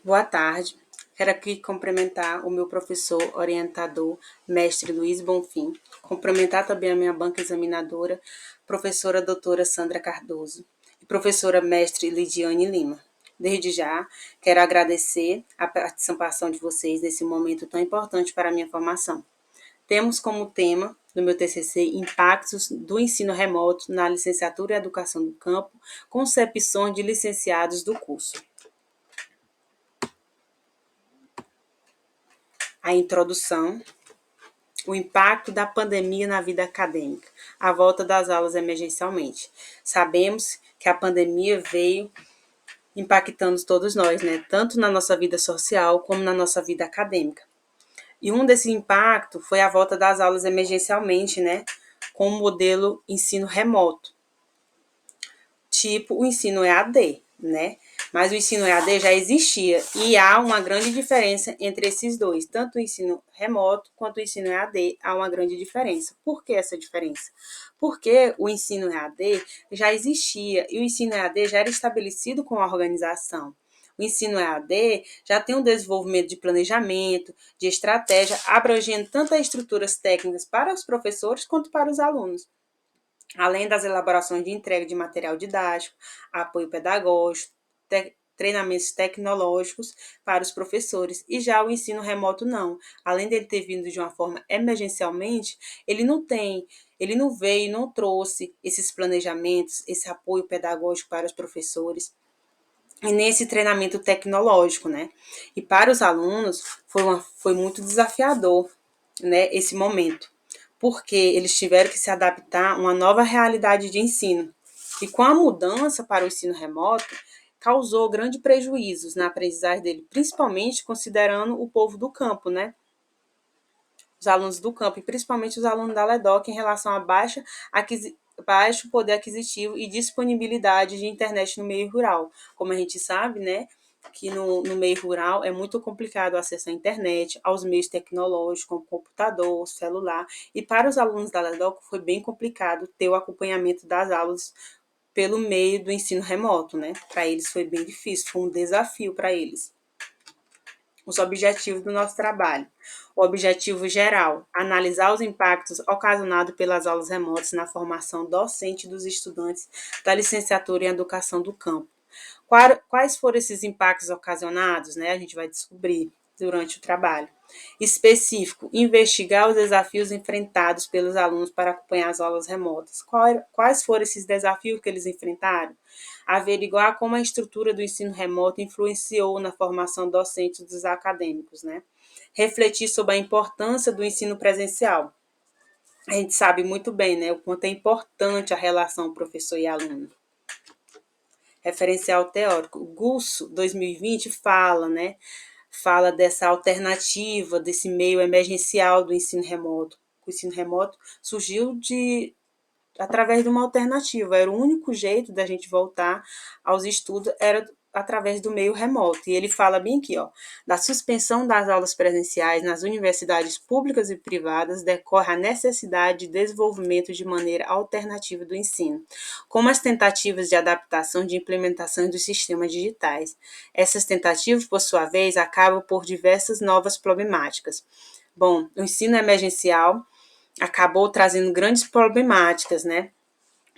Boa tarde. Quero aqui cumprimentar o meu professor orientador, mestre Luiz Bonfim. Cumprimentar também a minha banca examinadora, professora doutora Sandra Cardoso e professora mestre Lidiane Lima. Desde já, quero agradecer a participação de vocês nesse momento tão importante para a minha formação. Temos como tema do meu TCC Impactos do ensino remoto na licenciatura em Educação do Campo, concepções de licenciados do curso. A introdução, o impacto da pandemia na vida acadêmica, a volta das aulas emergencialmente. Sabemos que a pandemia veio impactando todos nós, né? Tanto na nossa vida social como na nossa vida acadêmica. E um desse impacto foi a volta das aulas emergencialmente, né? Com o modelo ensino remoto, tipo o ensino EAD, né? Mas o ensino EAD já existia e há uma grande diferença entre esses dois, tanto o ensino remoto quanto o ensino EAD, há uma grande diferença. Por que essa diferença? Porque o ensino EAD já existia e o ensino EAD já era estabelecido com a organização. O ensino EAD já tem um desenvolvimento de planejamento, de estratégia, abrangendo tanto as estruturas técnicas para os professores quanto para os alunos, além das elaborações de entrega de material didático, apoio pedagógico, treinamentos tecnológicos para os professores. E já o ensino remoto não. Além dele ter vindo de uma forma emergencialmente, ele não veio, não trouxe esses planejamentos, esse apoio pedagógico para os professores e nesse treinamento tecnológico, né? E para os alunos foi muito desafiador, né, esse momento, porque eles tiveram que se adaptar a uma nova realidade de ensino. E com a mudança para o ensino remoto, causou grandes prejuízos na aprendizagem dele, principalmente considerando o povo do campo, né? Os alunos do campo, e principalmente os alunos da LEDOC, em relação a baixo poder aquisitivo e disponibilidade de internet no meio rural. Como a gente sabe, né, que no meio rural é muito complicado o acesso à internet, aos meios tecnológicos, como computador, celular, e para os alunos da LEDOC foi bem complicado ter o acompanhamento das aulas pelo meio do ensino remoto, né? Para eles foi bem difícil, foi um desafio para eles. Os objetivos do nosso trabalho. O objetivo geral, analisar os impactos ocasionados pelas aulas remotas na formação docente dos estudantes da licenciatura em Educação do Campo. Quais foram esses impactos ocasionados, né? A gente vai descobrir durante o trabalho. Específico, investigar os desafios enfrentados pelos alunos para acompanhar as aulas remotas. Quais foram esses desafios que eles enfrentaram? Averiguar como a estrutura do ensino remoto influenciou na formação docente dos acadêmicos, né? Refletir sobre a importância do ensino presencial. A gente sabe muito bem, né, o quanto é importante a relação professor e aluno. Referencial teórico. O Gusso 2020 fala, né? Fala dessa alternativa, desse meio emergencial do ensino remoto. O ensino remoto surgiu através de uma alternativa, era o único jeito da gente voltar aos estudos, era através do meio remoto. E ele fala bem aqui, ó, da suspensão das aulas presenciais nas universidades públicas e privadas decorre a necessidade de desenvolvimento de maneira alternativa do ensino, como as tentativas de adaptação de implementação dos sistemas digitais. Essas tentativas, por sua vez, acabam por diversas novas problemáticas. Bom, o ensino emergencial acabou trazendo grandes problemáticas, né?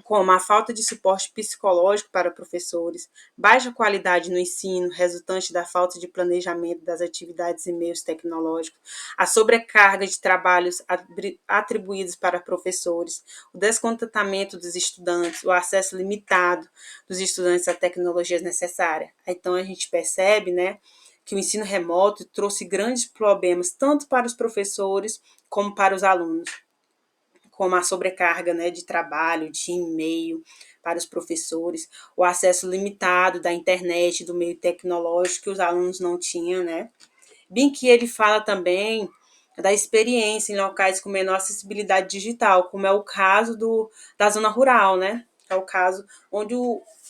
Como a falta de suporte psicológico para professores, baixa qualidade no ensino, resultante da falta de planejamento das atividades e meios tecnológicos, a sobrecarga de trabalhos atribuídos para professores, o descontentamento dos estudantes, o acesso limitado dos estudantes a tecnologias necessárias. Então a gente percebe, né, que o ensino remoto trouxe grandes problemas tanto para os professores como para os alunos, como a sobrecarga, né, de trabalho, de e-mail para os professores, o acesso limitado da internet, do meio tecnológico que os alunos não tinham, né? Bem que ele fala também da experiência em locais com menor acessibilidade digital, como é o caso da zona rural, né? É o caso onde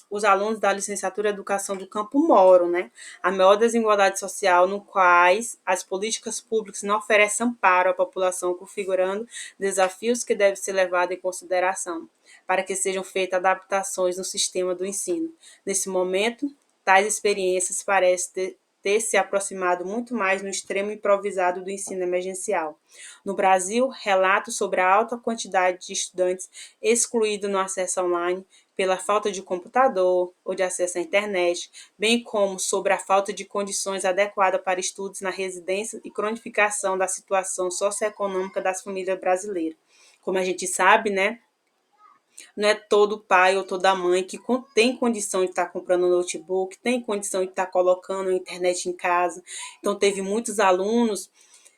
os alunos da licenciatura em Educação do Campo moram, né? A maior desigualdade social no quais as políticas públicas não oferecem amparo à população, configurando desafios que devem ser levados em consideração para que sejam feitas adaptações no sistema do ensino. Nesse momento, tais experiências parecem ter se aproximado muito mais no extremo improvisado do ensino emergencial. No Brasil, relatos sobre a alta quantidade de estudantes excluídos no acesso online pela falta de computador ou de acesso à internet, bem como sobre a falta de condições adequadas para estudos na residência e cronificação da situação socioeconômica das famílias brasileiras. Como a gente sabe, né, não é todo pai ou toda mãe que tem condição de estar comprando um notebook, tem condição de estar colocando a internet em casa. Então, teve muitos alunos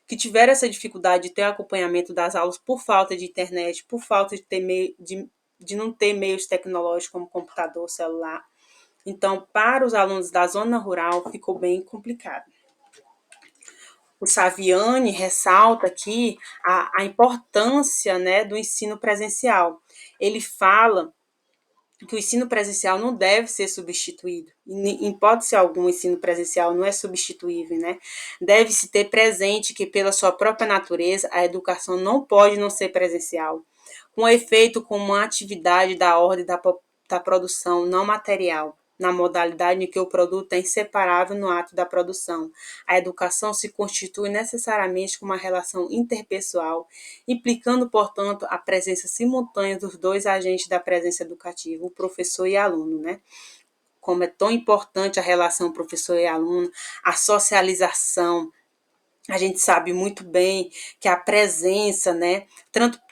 que tiveram essa dificuldade de ter acompanhamento das aulas por falta de internet, por falta de ter meio, de não ter meios tecnológicos como computador, celular. Então, para os alunos da zona rural, ficou bem complicado. O Saviani ressalta aqui a importância, né, do ensino presencial. Ele fala que o ensino presencial não deve ser substituído. Em hipótese alguma, o ensino presencial não é substituível, né? Deve-se ter presente que, pela sua própria natureza, a educação não pode não ser presencial, com efeito como uma atividade da ordem da produção não material, na modalidade em que o produto é inseparável no ato da produção. A educação se constitui necessariamente com uma relação interpessoal, implicando, portanto, a presença simultânea dos dois agentes da presença educativa, o professor e aluno, né? Como é tão importante a relação professor e aluno, a socialização. A gente sabe muito bem que a presença, né,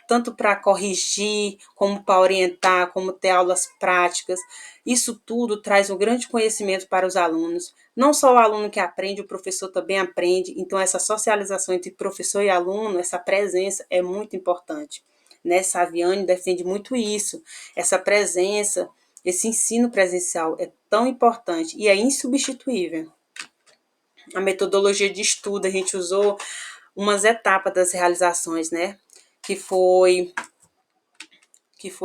tanto para corrigir, como para orientar, como ter aulas práticas, isso tudo traz um grande conhecimento para os alunos. Não só o aluno que aprende, o professor também aprende. Então, essa socialização entre professor e aluno, essa presença é muito importante. Né? Saviani defende muito isso, essa presença, esse ensino presencial é tão importante e é insubstituível. A metodologia de estudo, a gente usou umas etapas das realizações, né? Que foi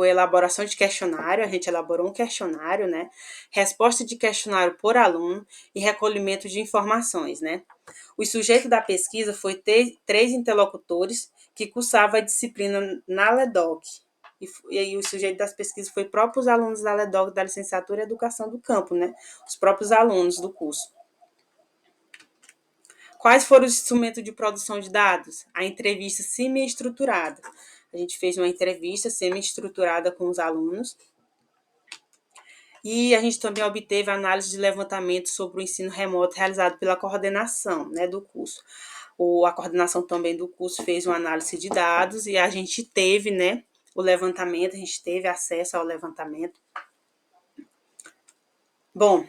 elaboração de questionário, a gente elaborou um questionário, né? Resposta de questionário por aluno e recolhimento de informações, né? O sujeito da pesquisa foi ter 3 interlocutores que cursavam a disciplina na LEDOC. E aí o sujeito das pesquisas foi próprios alunos da LEDOC, da licenciatura em Educação do Campo, né? Os próprios alunos do curso. Quais foram os instrumentos de produção de dados? A entrevista semi-estruturada. A gente fez uma entrevista semi-estruturada com os alunos. E a gente também obteve análise de levantamento sobre o ensino remoto realizado pela coordenação, né, do curso. A coordenação também do curso fez uma análise de dados e a gente teve, né, o levantamento, a gente teve acesso ao levantamento. Bom,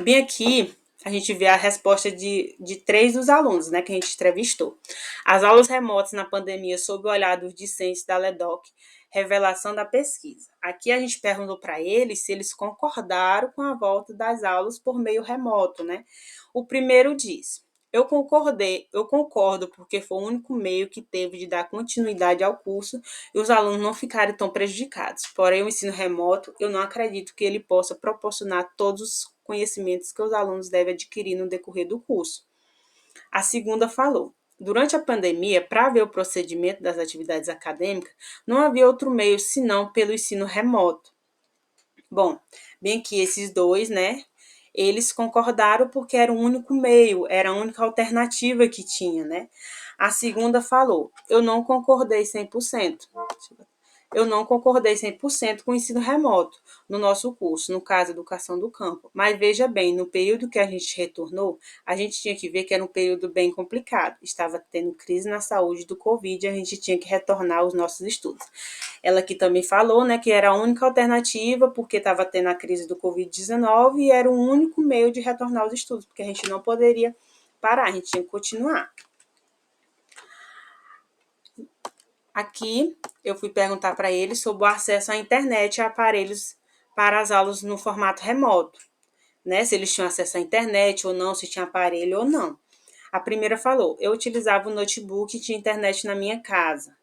bem aqui a gente vê a resposta de 3 dos alunos, né, que a gente entrevistou. As aulas remotas na pandemia sob o olhar dos discentes da LEDOC, revelação da pesquisa. Aqui a gente perguntou para eles se eles concordaram com a volta das aulas por meio remoto, né? O primeiro diz: eu concordo porque foi o único meio que teve de dar continuidade ao curso e os alunos não ficarem tão prejudicados. Porém, o ensino remoto, eu não acredito que ele possa proporcionar todos os conhecimentos que os alunos devem adquirir no decorrer do curso. A segunda falou: durante a pandemia, para ver o procedimento das atividades acadêmicas, não havia outro meio senão pelo ensino remoto. Bom, bem que esses dois, né, eles concordaram porque era o único meio, era a única alternativa que tinha, né? A segunda falou: eu não concordei 100%. Eu não concordei 100% com o ensino remoto no nosso curso, no caso, Educação do Campo. Mas veja bem, no período que a gente retornou, a gente tinha que ver que era um período bem complicado. Estava tendo crise na saúde do Covid e a gente tinha que retornar aos nossos estudos. Ela aqui também falou, né, que era a única alternativa porque estava tendo a crise do Covid-19 e era o único meio de retornar aos estudos, porque a gente não poderia parar, a gente tinha que continuar. Aqui eu fui perguntar para eles sobre o acesso à internet e aparelhos para as aulas no formato remoto, né? Se eles tinham acesso à internet ou não, se tinha aparelho ou não. A primeira falou: eu utilizava o notebook e tinha internet na minha casa.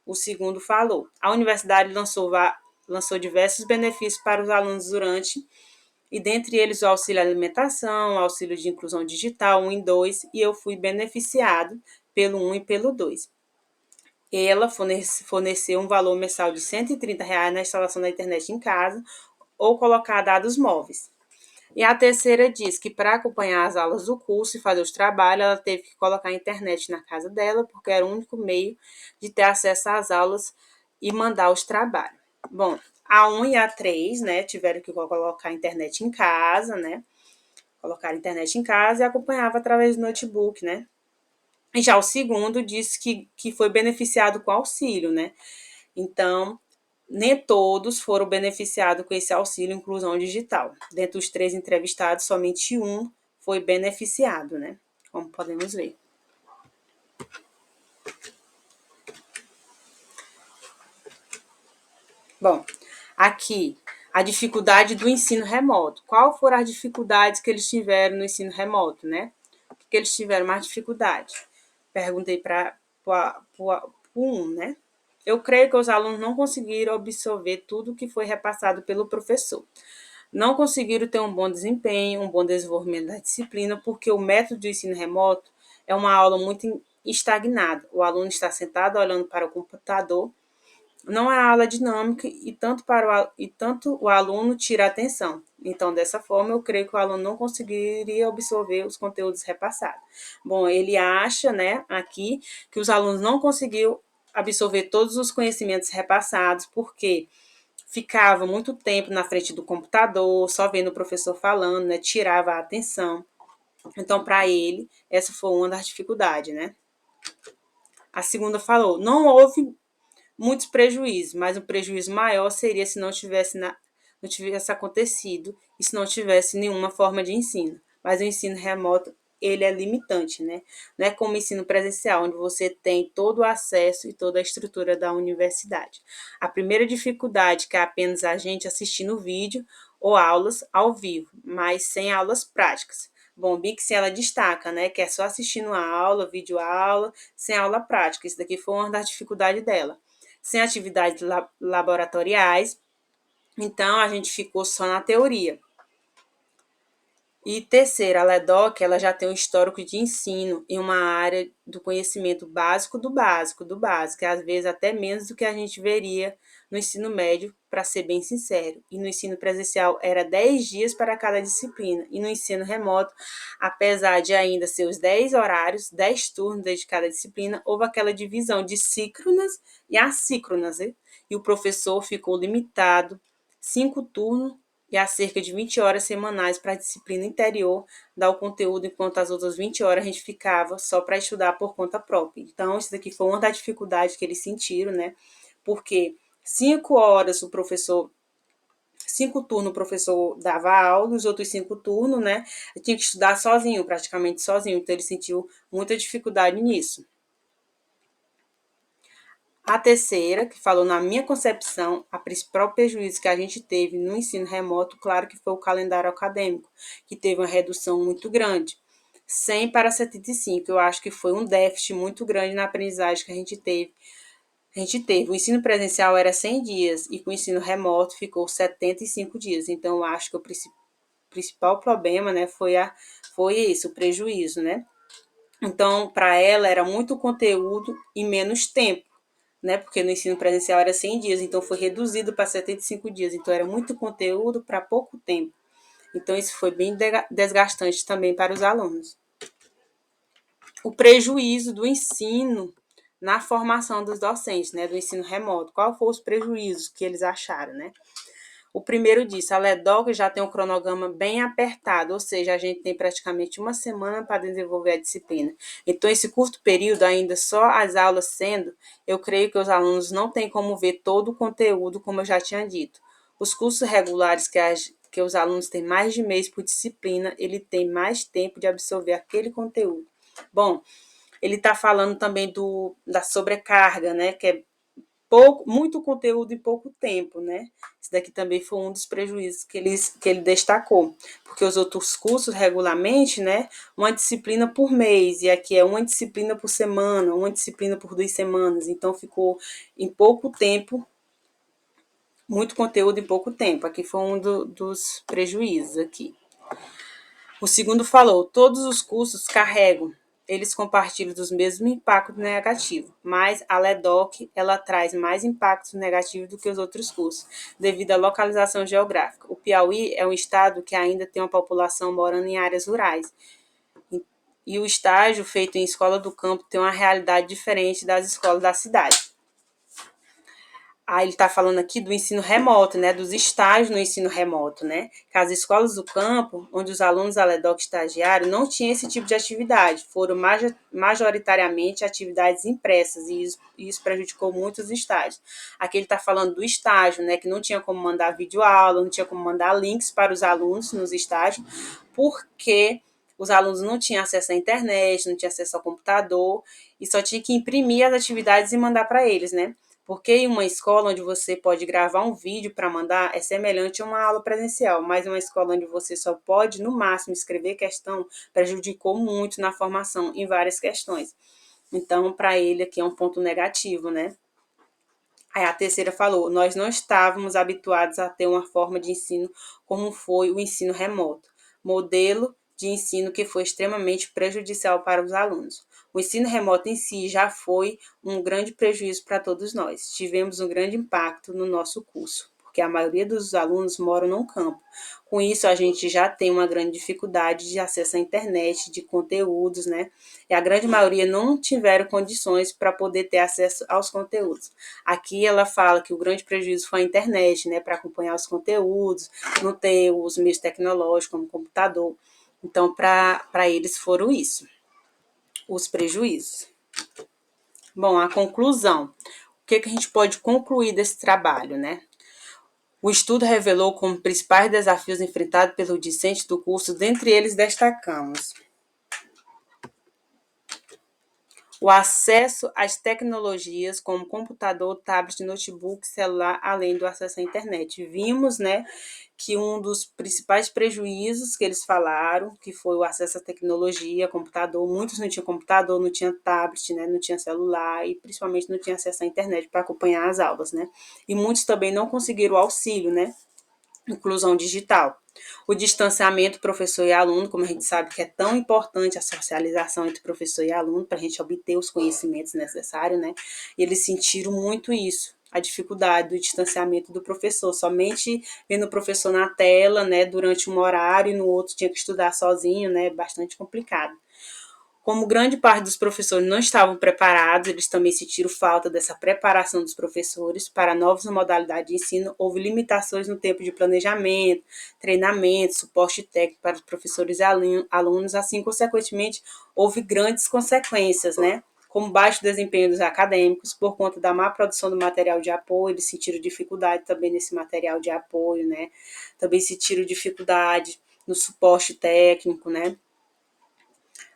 O segundo falou: a universidade lançou diversos benefícios para os alunos durante, e dentre eles o auxílio alimentação, o auxílio de inclusão digital 1 e 2, e eu fui beneficiado pelo 1 e pelo 2. Ela forneceu um valor mensal de R$ 130 na instalação da internet em casa ou colocar dados móveis. E a terceira diz que para acompanhar as aulas do curso e fazer os trabalhos, ela teve que colocar a internet na casa dela, porque era o único meio de ter acesso às aulas e mandar os trabalhos. Bom, a 1 e a 3, né, tiveram que colocar a internet em casa, né, colocar a internet em casa e acompanhava através do notebook, né. E já o segundo disse que foi beneficiado com auxílio, né. Então, nem todos foram beneficiados com esse auxílio inclusão digital. Dentre os 3 entrevistados, somente um foi beneficiado, né? Como podemos ver. Bom, aqui, a dificuldade do ensino remoto. Qual foram as dificuldades que eles tiveram no ensino remoto, né? O que eles tiveram mais dificuldade? Perguntei para um, né? Eu creio que os alunos não conseguiram absorver tudo o que foi repassado pelo professor. Não conseguiram ter um bom desempenho, um bom desenvolvimento da disciplina, porque o método de ensino remoto é uma aula muito estagnada. O aluno está sentado olhando para o computador, não é aula dinâmica e tanto o aluno tira a atenção. Então, dessa forma, eu creio que o aluno não conseguiria absorver os conteúdos repassados. Bom, ele acha, né, aqui, que os alunos não conseguiram absorver todos os conhecimentos repassados, porque ficava muito tempo na frente do computador, só vendo o professor falando, né, tirava a atenção. Então, para ele, essa foi uma das dificuldades, né? A segunda falou, não houve muitos prejuízos, mas o prejuízo maior seria se não tivesse acontecido e se não tivesse nenhuma forma de ensino. Mas o ensino remoto, ele é limitante, né? Não é como o ensino presencial, onde você tem todo o acesso e toda a estrutura da universidade. A primeira dificuldade que é apenas a gente assistindo vídeo ou aulas ao vivo, mas sem aulas práticas. Bom, Bix, ela destaca, né, que é só assistindo a aula, vídeo aula, sem aula prática. Isso daqui foi uma das dificuldades dela. Sem atividades laboratoriais, então a gente ficou só na teoria. E terceira, a LEDOC, ela já tem um histórico de ensino em uma área do conhecimento básico do básico do básico, e às vezes até menos do que a gente veria no ensino médio, para ser bem sincero. E no ensino presencial era 10 dias para cada disciplina, e no ensino remoto, apesar de ainda ser os 10 horários, 10 turnos de cada disciplina, houve aquela divisão de síncronas e assíncronas, né? E o professor ficou limitado 5 turnos e há cerca de 20 horas semanais para a disciplina interior dar o conteúdo, enquanto as outras 20 horas a gente ficava só para estudar por conta própria. Então, isso daqui foi uma das dificuldades que eles sentiram, né? Porque 5 horas o professor 5 turnos o professor dava aula, os outros 5 turnos, né? Eu tinha que estudar sozinho, praticamente sozinho, então ele sentiu muita dificuldade nisso. A terceira, que falou na minha concepção, a principal prejuízo que a gente teve no ensino remoto, claro que foi o calendário acadêmico, que teve uma redução muito grande. 100 para 75, eu acho que foi um déficit muito grande na aprendizagem que a gente teve. O ensino presencial era 100 dias e com o ensino remoto ficou 75 dias. Então, eu acho que o principal problema, né, foi esse, o prejuízo, né? Então, para ela era muito conteúdo e menos tempo, né? Porque no ensino presencial era 100 dias, então foi reduzido para 75 dias. Então, era muito conteúdo para pouco tempo. Então, isso foi bem desgastante também para os alunos. O prejuízo do ensino na formação dos docentes, né? Do ensino remoto. Qual foram os prejuízos que eles acharam, né? O primeiro disso, a LEDOC já tem um cronograma bem apertado, ou seja, a gente tem praticamente uma semana para desenvolver a disciplina. Então, esse curto período, ainda só as aulas sendo, eu creio que os alunos não têm como ver todo o conteúdo, como eu já tinha dito. Os cursos regulares que os alunos têm mais de mês por disciplina, ele tem mais tempo de absorver aquele conteúdo. Bom, ele está falando também da sobrecarga, né, que é muito conteúdo em pouco tempo, né? Isso daqui também foi um dos prejuízos que ele destacou, porque os outros cursos regularmente, né, uma disciplina por mês, e aqui é uma disciplina por semana, uma disciplina por 2 semanas, então ficou em pouco tempo, muito conteúdo em pouco tempo. Aqui foi um dos prejuízos aqui. O segundo falou, todos os cursos carregam eles compartilham dos mesmos impactos negativos, mas a LEDOC ela traz mais impactos negativos do que os outros cursos, devido à localização geográfica. O Piauí é um estado que ainda tem uma população morando em áreas rurais, e o estágio feito em escola do campo tem uma realidade diferente das escolas da cidade. Aí ele está falando aqui do ensino remoto, né, dos estágios no ensino remoto, né, que as escolas do campo, onde os alunos da LEDOC estagiário não tinham esse tipo de atividade, foram majoritariamente atividades impressas, e isso prejudicou muito os estágios. Aqui ele está falando do estágio, né, que não tinha como mandar videoaula, não tinha como mandar links para os alunos nos estágios, porque os alunos não tinham acesso à internet, não tinham acesso ao computador, e só tinha que imprimir as atividades e mandar para eles, né? Porque em uma escola onde você pode gravar um vídeo para mandar é semelhante a uma aula presencial, mas uma escola onde você só pode, no máximo, escrever questão prejudicou muito na formação em várias questões. Então, para ele aqui é um ponto negativo, né? Aí a terceira falou: nós não estávamos habituados a ter uma forma de ensino como foi o ensino remoto, modelo de ensino que foi extremamente prejudicial para os alunos. O ensino remoto em si já foi um grande prejuízo para todos nós. Tivemos um grande impacto no nosso curso, porque a maioria dos alunos moram no campo. Com isso, a gente já tem uma grande dificuldade de acesso à internet, de conteúdos, né? E a grande maioria não tiveram condições para poder ter acesso aos conteúdos. Aqui ela fala que o grande prejuízo foi a internet, né? Para acompanhar os conteúdos, não ter os meios tecnológicos como computador. Então, para eles foram isso, os prejuízos. Bom, a conclusão. O que a gente pode concluir desse trabalho, né? O estudo revelou como principais desafios enfrentados pelo discente do curso, dentre eles destacamos o acesso às tecnologias como computador, tablet, notebook, celular, além do acesso à internet. Vimos, né, que um dos principais prejuízos que eles falaram, que foi o acesso à tecnologia, computador, muitos não tinham computador, não tinham tablet, né, não tinha celular e principalmente não tinha acesso à internet para acompanhar as aulas, né? E muitos também não conseguiram o auxílio, né? Inclusão digital. O distanciamento professor e aluno, como a gente sabe que é tão importante a socialização entre professor e aluno para a gente obter os conhecimentos necessários, né? E eles sentiram muito isso, a dificuldade do distanciamento do professor, somente vendo o professor na tela, né, durante um horário e no outro tinha que estudar sozinho, né? Bastante complicado. Como grande parte dos professores não estavam preparados, eles também sentiram falta dessa preparação dos professores para novas modalidades de ensino. Houve limitações no tempo de planejamento, treinamento, suporte técnico para os professores e alunos, assim, consequentemente, houve grandes consequências, né? Como baixo desempenho dos acadêmicos, por conta da má produção do material de apoio, eles sentiram dificuldade também nesse material de apoio, né? Também sentiram dificuldade no suporte técnico, né?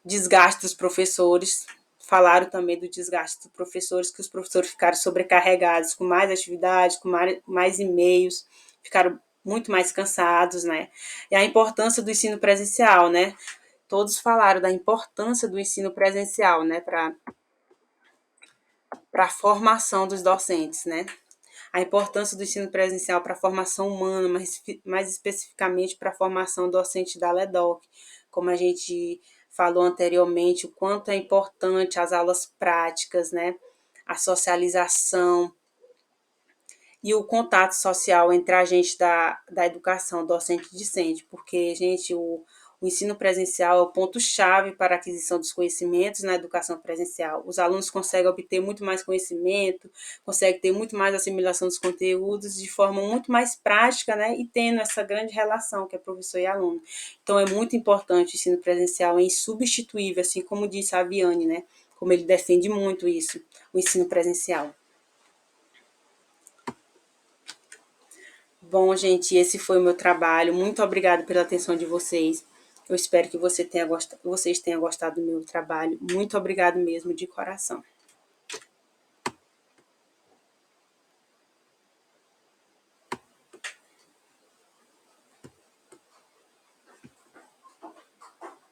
Desgaste dos professores, falaram também do desgaste dos professores, que os professores ficaram sobrecarregados com mais atividades, com mais e-mails, ficaram muito mais cansados, né? E a importância do ensino presencial, né? Todos falaram da importância do ensino presencial, né, para a formação dos docentes, né? A importância do ensino presencial para a formação humana, mas mais especificamente para a formação docente da LEDOC, como a gente falou anteriormente, o quanto é importante as aulas práticas, né? A socialização e o contato social entre a gente da educação, docente e discente, porque, gente, o ensino presencial é o ponto-chave para a aquisição dos conhecimentos na educação presencial. Os alunos conseguem obter muito mais conhecimento, conseguem ter muito mais assimilação dos conteúdos de forma muito mais prática, né? E tendo essa grande relação que é professor e aluno. Então, é muito importante o ensino presencial, é insubstituível, assim como disse a Viane, né? Como ele defende muito isso, o ensino presencial. Bom, gente, esse foi o meu trabalho. Muito obrigada pela atenção de vocês. Eu espero que vocês tenham gostado do meu trabalho. Muito obrigado mesmo, de coração.